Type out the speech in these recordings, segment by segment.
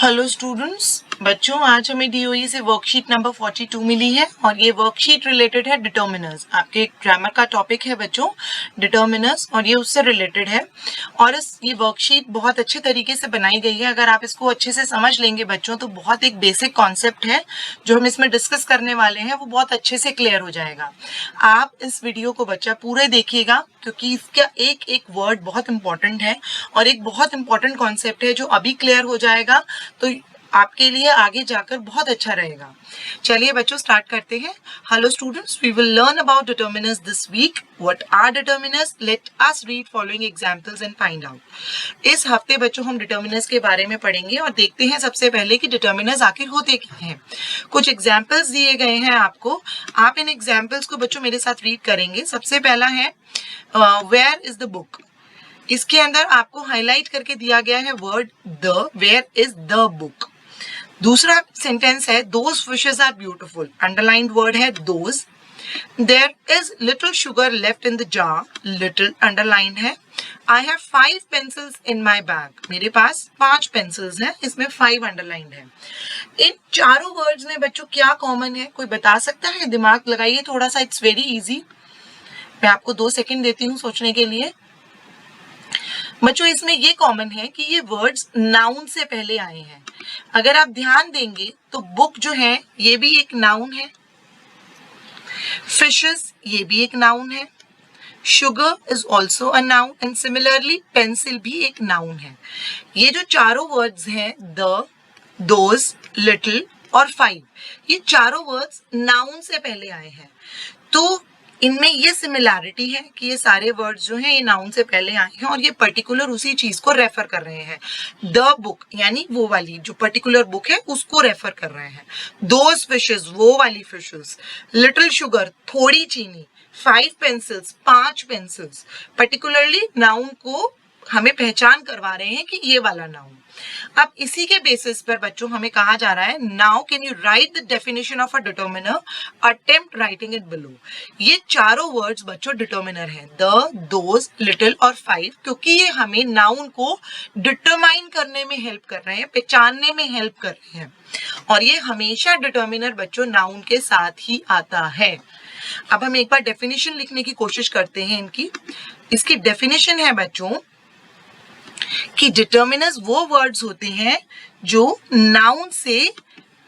Hello students, बच्चों आज हमें डीओई से वर्कशीट नंबर 42 मिली है और ये वर्कशीट रिलेटेड है डिटर्मिनर्स। आपके ग्रामर का टॉपिक है बच्चों डिटर्मिनर्स और ये उससे रिलेटेड है। और ये वर्कशीट बहुत अच्छे तरीके से बनाई गई है। अगर आप इसको अच्छे से समझ लेंगे बच्चों तो बहुत एक बेसिक कॉन्सेप्ट है जो हम इसमें डिस्कस करने वाले हैं वो बहुत अच्छे से क्लियर हो जाएगा। आप इस वीडियो को बच्चा पूरे देखिएगा क्योंकि इसका एक एक वर्ड बहुत इंपॉर्टेंट है और एक बहुत इंपॉर्टेंट कॉन्सेप्ट है जो अभी क्लियर हो जाएगा तो आपके लिए आगे जाकर बहुत अच्छा रहेगा। चलिए बच्चों स्टार्ट करते हैं। Hello students, we will learn about determiners this week. What are determiners? Let us read following examples and find out. इस हफ्ते बच्चों हम डिटर्मिनर्स के बारे में पढ़ेंगे और देखते हैं सबसे पहले कि डिटर्मिनर्स आखिर होते क्या हैं। कुछ एग्जाम्पल्स दिए गए हैं आपको, आप इन एग्जाम्पल्स को बच्चों मेरे साथ रीड करेंगे। सबसे पहला है वेयर इज द बुक। इसके अंदर आपको हाईलाइट करके दिया गया है word the, where is the book. दूसरा सेंटेंस है those fishes are beautiful, underlined word है those. There is little sugar left in the jar, little underlined है। I have 5 pencils in my bag, मेरे पास 5 पेंसिल्स हैं, इसमें 5 underlined है। इन चारों वर्ड्स में बच्चों क्या कॉमन है, कोई बता सकता है? दिमाग लगाइए थोड़ा सा, इट्स वेरी इजी। मैं आपको 2 सेकेंड देती हूँ सोचने के लिए। बच्चों इसमें ये कॉमन है कि ये वर्ड्स नाउन से पहले आए हैं। अगर आप ध्यान देंगे तो बुक जो है ये भी एक नाउन है, फिशेस ये भी एक नाउन है, sugar is also a noun and similarly pencil भी एक नाउन है। ये जो चारों वर्ड्स हैं द, दोज, लिटिल और 5, ये चारों वर्ड्स नाउन से पहले आए हैं। तो इनमें ये सिमिलैरिटी है कि ये सारे वर्ड्स जो हैं ये नाउन से पहले आए हैं और ये पर्टिकुलर उसी चीज को रेफर कर रहे हैं। द बुक यानी वो वाली जो पर्टिकुलर बुक है उसको रेफर कर रहे हैं। दोज फिशेस वो वाली फिशेस, लिटिल शुगर थोड़ी चीनी, 5 पेंसिल्स 5 पेंसिल्स, पर्टिकुलरली नाउन को हमें पहचान करवा रहे हैं कि ये वाला नाउन। अब इसी के बेसिस पर बच्चों हमें कहा जा रहा है now can you right the definition of a determiner, attempt writing it below. ये चारों वर्ड्स बच्चों डिटर्मिनर हैं, द, दोज, लिटिल और 5, क्योंकि ये हमें नाउन को डिटरमाइन करने में हेल्प कर रहे हैं, पहचानने में हेल्प कर रहे हैं। और ये हमेशा डिटर्मिनर बच्चों नाउन के साथ ही आता है। अब हम एक बार डेफिनेशन लिखने की कोशिश करते हैं इनकी। इसकी डेफिनेशन है बच्चों कि डिटर्मिनर्स वो वर्ड्स होते हैं जो नाउन से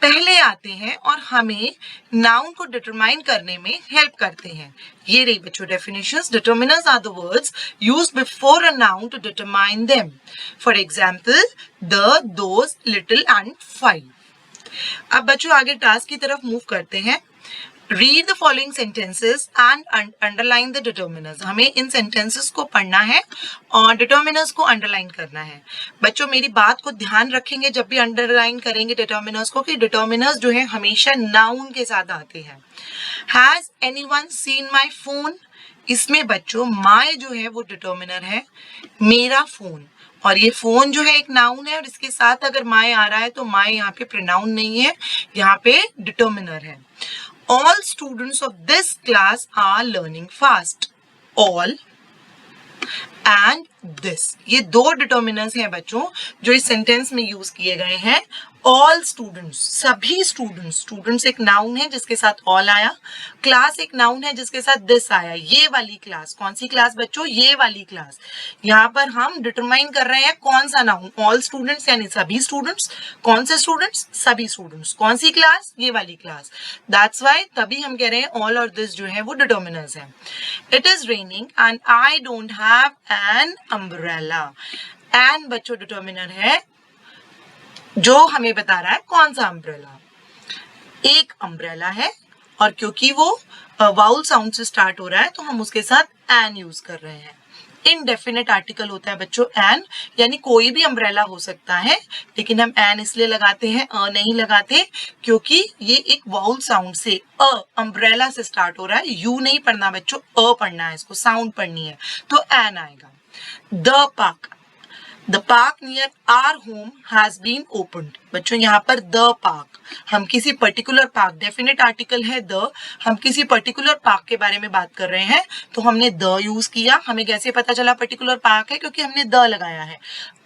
पहले आते हैं और हमें नाउन को डिटरमाइन करने में हेल्प करते हैं। ये रही बच्चों definitions. Determiners are the words used before a noun to determine them. For example the, those, little and 5। अब बच्चों आगे टास्क की तरफ मूव करते हैं। Read the following sentences and underline the determiners। हमें इन sentences को पढ़ना है और determiners को underline करना है। बच्चों मेरी बात को ध्यान रखेंगे जब भी underline करेंगे determiners को कि determiners जो है हमेशा noun के साथ आते हैं। Has anyone seen my phone? इसमें बच्चों my जो है वो determiner है, मेरा फोन। और ये फोन जो है एक नाउन है और इसके साथ अगर my आ रहा है तो my यहाँ पे प्रोनाउन नहीं है, यहाँ पे डिटर्मिनर है। All students of this class are learning fast. All and this, ये 2 डिटर्मिनर्स हैं बच्चों जो इस सेंटेंस में यूज किए गए हैं। ऑल स्टूडेंट्स, सभी स्टूडेंट्स, स्टूडेंट्स एक नाउन है जिसके साथ ऑल आया, क्लास एक नाउन है जिसके साथ दिस आया। ये वाली क्लास, कौन सी क्लास बच्चों? ये वाली क्लास। यहाँ पर हम डिटरमाइन कर रहे हैं कौन सा नाउन, ऑल स्टूडेंट्स यानी सभी स्टूडेंट्स। कौन से स्टूडेंट्स? सभी स्टूडेंट्स। कौन सी क्लास? ये वाली क्लास। दैट्स वाई तभी हम कह रहे हैं ऑल और दिस जो है वो डिटर्मिनर्स हैं। It is raining and I don't have an umbrella. An बच्चों डिटर्मिनर है जो हमें बता रहा है कौन सा अम्ब्रेला। एक अम्ब्रेला है और क्योंकि वो वाउल साउंड से स्टार्ट हो रहा है तो हम उसके साथ एन यूज कर रहे हैं। इनडेफिनेट आर्टिकल होता है बच्चों एन, यानी कोई भी अम्ब्रेला हो सकता है, लेकिन हम एन इसलिए लगाते हैं, अ नहीं लगाते, क्योंकि ये एक वाउल साउंड से अम्ब्रेला से स्टार्ट हो रहा है। यू नहीं पढ़ना बच्चों, अ पढ़ना है, इसको साउंड पढ़नी है, तो एन आएगा। The park, The park near our home has been opened। बच्चों यहाँ पर the park, हम किसी पर्टिकुलर पार्क, डेफिनेट आर्टिकल है the, हम किसी पर्टिकुलर पार्क के बारे में बात कर रहे हैं तो हमने the यूज किया। हमें कैसे पता चला पर्टिकुलर पार्क है? क्योंकि हमने the लगाया है,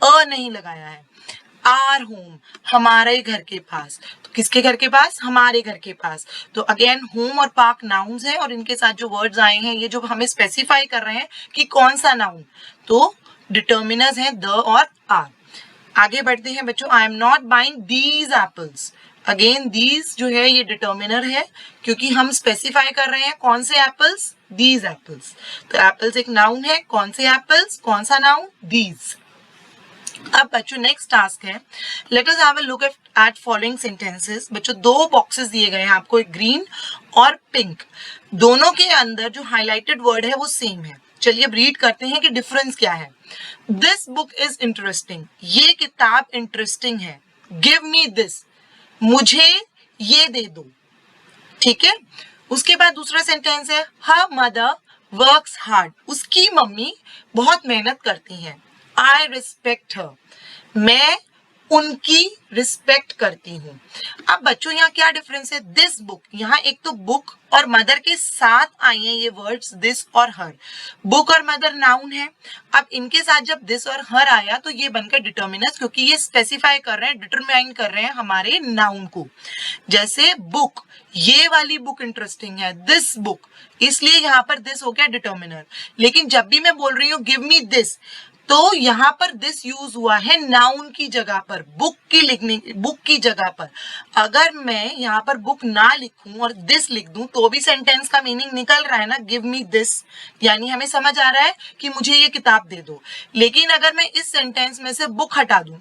नहीं लगाया है। आर होम, हमारे घर के पास। तो किसके घर के पास? हमारे घर के पास। तो अगेन होम और पार्क नाउन्स हैं और इनके साथ जो वर्ड्स आए हैं ये जो हमें स्पेसिफाई कर रहे हैं कि कौन सा नाउन, तो डिटर्मिनर्स हैं द और आर। आगे बढ़ते हैं बच्चों, I am not buying these apples. Again these जो है ये डिटर्मिनर है क्योंकि हम स्पेसिफाई कर रहे हैं कौन से एप्पल्स, दीज एप्पल्स। तो एप्पल्स एक नाउन है, कौन से एप्पल्स, कौन सा नाउन, दीज। अब बच्चों नेक्स्ट टास्क है, let us have a look at following sentences. बच्चों दो बॉक्सेस दिए गए हैं आपको, एक ग्रीन और पिंक। दोनों के अंदर जो हाईलाइटेड वर्ड है वो सेम है। चलिए अब रीड करते हैं कि डिफरेंस क्या है। दिस बुक इज इंटरेस्टिंग, ये किताब इंटरेस्टिंग है। गिव मी दिस, मुझे ये दे दो। ठीक है, उसके बाद दूसरा सेंटेंस है, हर मदर वर्क्स हार्ड, उसकी मम्मी बहुत मेहनत करती हैं। आई रिस्पेक्ट हर, मैं उनकी रिस्पेक्ट करती हूँ। अब बच्चों यहाँ क्या डिफरेंस है, दिस बुक, यहाँ एक तो बुक और मदर के साथ आई हैं ये वर्ड्स दिस और हर। बुक और मदर नाउन है, अब इनके साथ जब दिस और हर आया तो ये बनकर डिटर्मिनर्स, क्योंकि ये स्पेसिफाई कर रहे हैं, डिटरमाइन कर रहे हैं हमारे नाउन को। जैसे बुक, ये वाली बुक इंटरेस्टिंग है, दिस बुक, इसलिए यहाँ पर दिस हो गया डिटर्मिनर। लेकिन जब भी मैं बोल रही हूँ गिव मी दिस, तो यहाँ पर दिस यूज हुआ है नाउन की जगह पर, बुक की लिखने, बुक की जगह पर। अगर मैं यहाँ पर बुक ना लिखूं और दिस लिख दूं तो भी सेंटेंस का मीनिंग निकल रहा है ना, गिव मी दिस, यानी हमें समझ आ रहा है कि मुझे ये किताब दे दो। लेकिन अगर मैं इस सेंटेंस में से बुक हटा दूं,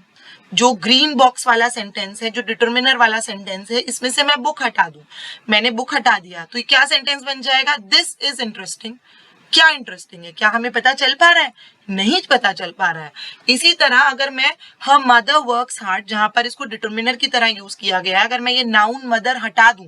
जो ग्रीन बॉक्स वाला सेंटेंस है, जो डिटर्मिनर वाला सेंटेंस है, इसमें से मैं बुक हटा दूं, मैंने बुक हटा दिया, तो ये क्या सेंटेंस बन जाएगा, दिस इज इंटरेस्टिंग। क्या इंटरेस्टिंग है, क्या हमें पता चल पा रहा है? नहीं पता चल पा रहा है। इसी तरह अगर मैं हर मदर वर्क्स हार्ड, जहां पर इसको डिटर्मिनर की तरह यूज किया गया है, अगर मैं ये नाउन मदर हटा दूं,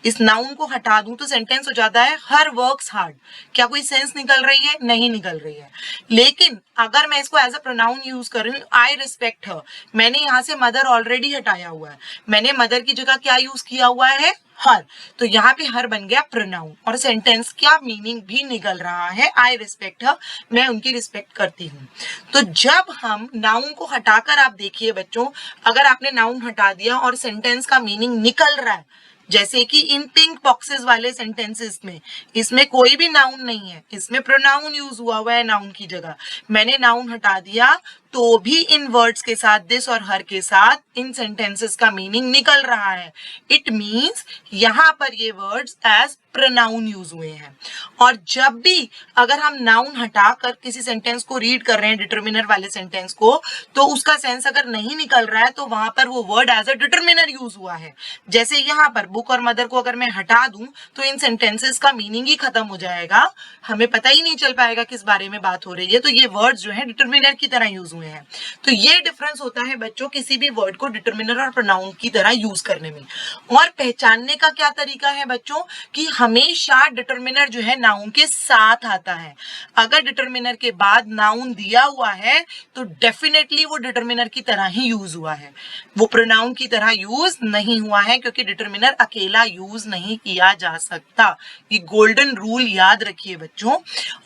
इस नाउन को हटा दूं, तो सेंटेंस हो जाता है हर वर्क्स हार्ड। क्या कोई सेंस निकल रही है? नहीं निकल रही है। लेकिन अगर मैं इसको एज अ प्रोनाउन यूज कर रही हूँ, आई रिस्पेक्ट हर, मैंने यहाँ से मदर ऑलरेडी हटाया हुआ है, मैंने मदर की जगह क्या यूज किया हुआ है, हर। तो यहाँ पे हर बन गया प्रोनाउन और सेंटेंस क्या मीनिंग भी निकल रहा है, आई रिस्पेक्ट हर, मैं उनकी रिस्पेक्ट करती हूँ। तो जब हम नाउन को हटाकर, आप देखिए बच्चों, अगर आपने नाउन हटा दिया और सेंटेंस का मीनिंग निकल रहा है, जैसे कि इन पिंक बॉक्सेस वाले सेंटेंसेस में, इसमें कोई भी नाउन नहीं है, इसमें प्रोनाउन यूज हुआ है नाउन की जगह, मैंने नाउन हटा दिया तो भी इन वर्ड्स के साथ, दिस और हर के साथ, इन सेंटेंसेस का मीनिंग निकल रहा है। इट मींस यहाँ पर ये वर्ड्स एज प्रोनाउन यूज हुए हैं। और जब भी अगर हम नाउन हटाकर किसी सेंटेंस को रीड कर रहे हैं, डिटर्मिनर वाले सेंटेंस को, तो उसका सेंस अगर नहीं निकल रहा है तो वहां पर वो word as a determiner use हुआ है। जैसे यहाँ पर बुक और मदर को अगर मैं हटा दूं तो इन सेंटेंसेस का मीनिंग ही खत्म हो जाएगा, हमें पता ही नहीं चल पाएगा किस बारे में बात हो रही है। तो ये वर्ड्स जो है डिटर्मिनर की तरह यूज हुए हैं। तो ये डिफरेंस होता है बच्चों किसी भी वर्ड को डिटर्मिनर और प्रोनाउन की तरह यूज करने में। और पहचानने का क्या तरीका है बच्चों, कि हमेशा डिटर्मिनर जो है नाउन के साथ आता है। अगर डिटर्मिनर के बाद नाउन दिया हुआ है तो डेफिनेटली वो डिटर्मिनर की तरह ही यूज हुआ है, वो प्रोनाउन की तरह यूज नहीं हुआ है, क्योंकि डिटर्मिनर अकेला यूज नहीं किया जा सकता। ये गोल्डन रूल याद रखिए बच्चों।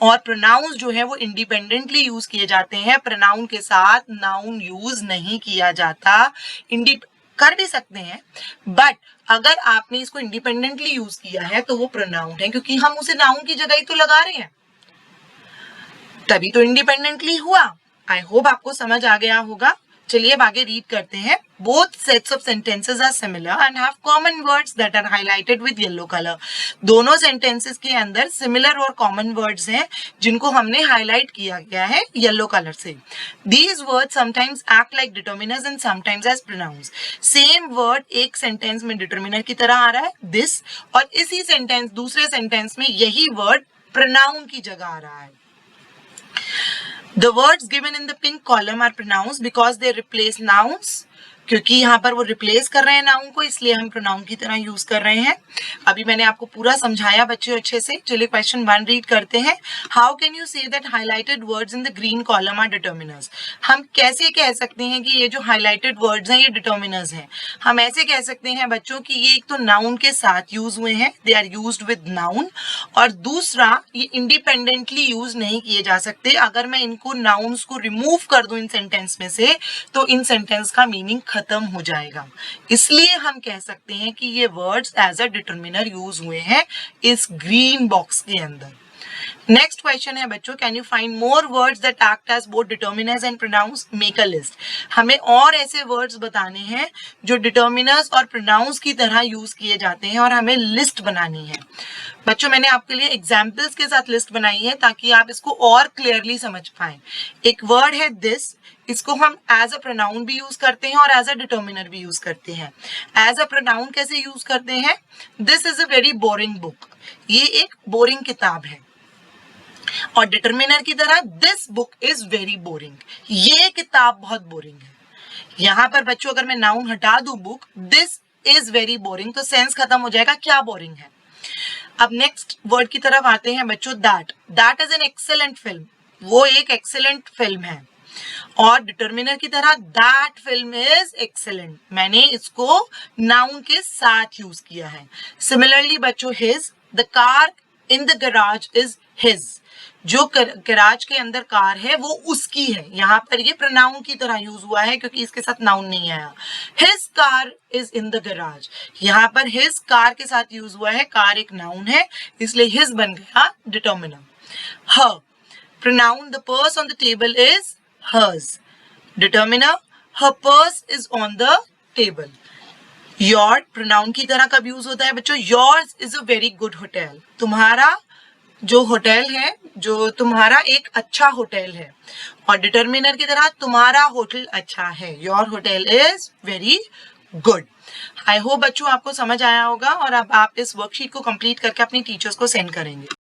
और प्रोनाउंस जो है वो इंडिपेंडेंटली यूज किए जाते हैं, प्रोनाउन के साथ नाउन यूज नहीं किया जाता। कर भी सकते हैं, बट अगर आपने इसको इंडिपेंडेंटली यूज किया है तो वो प्रोनाउन है, क्योंकि हम उसे नाउन की जगह ही तो लगा रहे हैं, तभी तो इंडिपेंडेंटली हुआ। आई होप आपको समझ आ गया होगा। चलिए अब आगे रीड करते हैं। Both sets of sentences are similar and have common words that are highlighted with yellow colour. दोनों सेंटेंसेस के अंदर सिमिलर और कॉमन वर्ड्स हैं जिनको हमने हाईलाइट किया गया है येलो कलर से। These words sometimes act like determiners and sometimes as pronouns. Same word एक सेंटेंस में डिटर्मिनर की तरह आ रहा है दिस, और इसी सेंटेंस दूसरे सेंटेंस में यही वर्ड प्रोनाउन की जगह आ रहा है। The words given in the pink column are pronouns because they replace nouns क्योंकि यहाँ पर वो रिप्लेस कर रहे हैं नाउन को, इसलिए हम प्रोनाउन की तरह यूज कर रहे हैं। अभी मैंने आपको पूरा समझाया बच्चों अच्छे से। चलिए क्वेश्चन 1 रीड करते हैं। How can you say that highlighted words in the green column are determiners? हम कैसे कह सकते हैं कि ये जो हाईलाइटेड वर्ड्स हैं ये डिटर्मिनर्स हैं? हम ऐसे कह सकते हैं बच्चों कि ये एक तो नाउन के साथ यूज हुए हैं, they are used with noun, और दूसरा ये इंडिपेंडेंटली यूज नहीं किए जा सकते। अगर मैं इनको नाउन्स को रिमूव कर दूं इन सेंटेंस में से तो इन सेंटेंस का मीनिंग खत्म हो जाएगा। इसलिए हम कह सकते हैं कि ये words as a determiner use हुए हैं इस ग्रीन बॉक्स के अंदर। नेक्स्ट क्वेश्चन है बच्चों, can you find more words that act as both determiners and pronouns? Make a list. हमें और ऐसे वर्ड्स बताने हैं जो डिटर्मिनर्स और प्रोनाउंस की तरह यूज किए जाते हैं और हमें लिस्ट बनानी है। बच्चों मैंने आपके लिए एग्जाम्पल्स के साथ लिस्ट बनाई है ताकि आप इसको और क्लियरली समझ पाएं। एक वर्ड है दिस, इसको हम एज अ प्रोनाउन भी यूज करते हैं और एज अ डिटर्मिनर भी यूज करते हैं। एज अ प्रोनाउन कैसे यूज करते हैं? This is a very boring book, ये एक बोरिंग किताब है। और डिटर्मिनर की तरह this book is very boring, ये किताब बहुत बोरिंग है। यहां पर बच्चों अगर मैं नाउन हटा दूं book, this is very boring, तो सेंस खत्म हो जाएगा क्या बोरिंग है। अब नेक्स्ट वर्ड की तरफ आते हैं बच्चों, that is an excellent film, वो एक एक्सेलेंट फिल्म है। और डिटर्मिनर की तरह दैट फिल्म इज एक्सेलेंट, मैंने इसको नाउन के साथ यूज किया है। सिमिलरली बच्चों his, the car in the garage is his, जो गैराज के अंदर कार है वो उसकी है। यहाँ पर ये प्रोनाउन की तरह यूज हुआ है क्योंकि इसके साथ नाउन नहीं आया। His car is in the garage, यहाँ पर हिज कार के साथ यूज हुआ है, कार एक नाउन है इसलिए हिज बन गया determiner. Her, pronoun the purse on the table is hers, determiner her purse is on the table। your, pronoun की तरह कब यूज होता है बच्चों? yours is a very good hotel, तुम्हारा जो होटल है, जो तुम्हारा एक अच्छा होटल है। और डिटर्मिनर की तरह तुम्हारा होटल अच्छा है, your hotel is very good। I hope बच्चों आपको समझ आया होगा और अब आप इस वर्कशीट को कंप्लीट करके अपनी टीचर्स को सेंड करेंगे।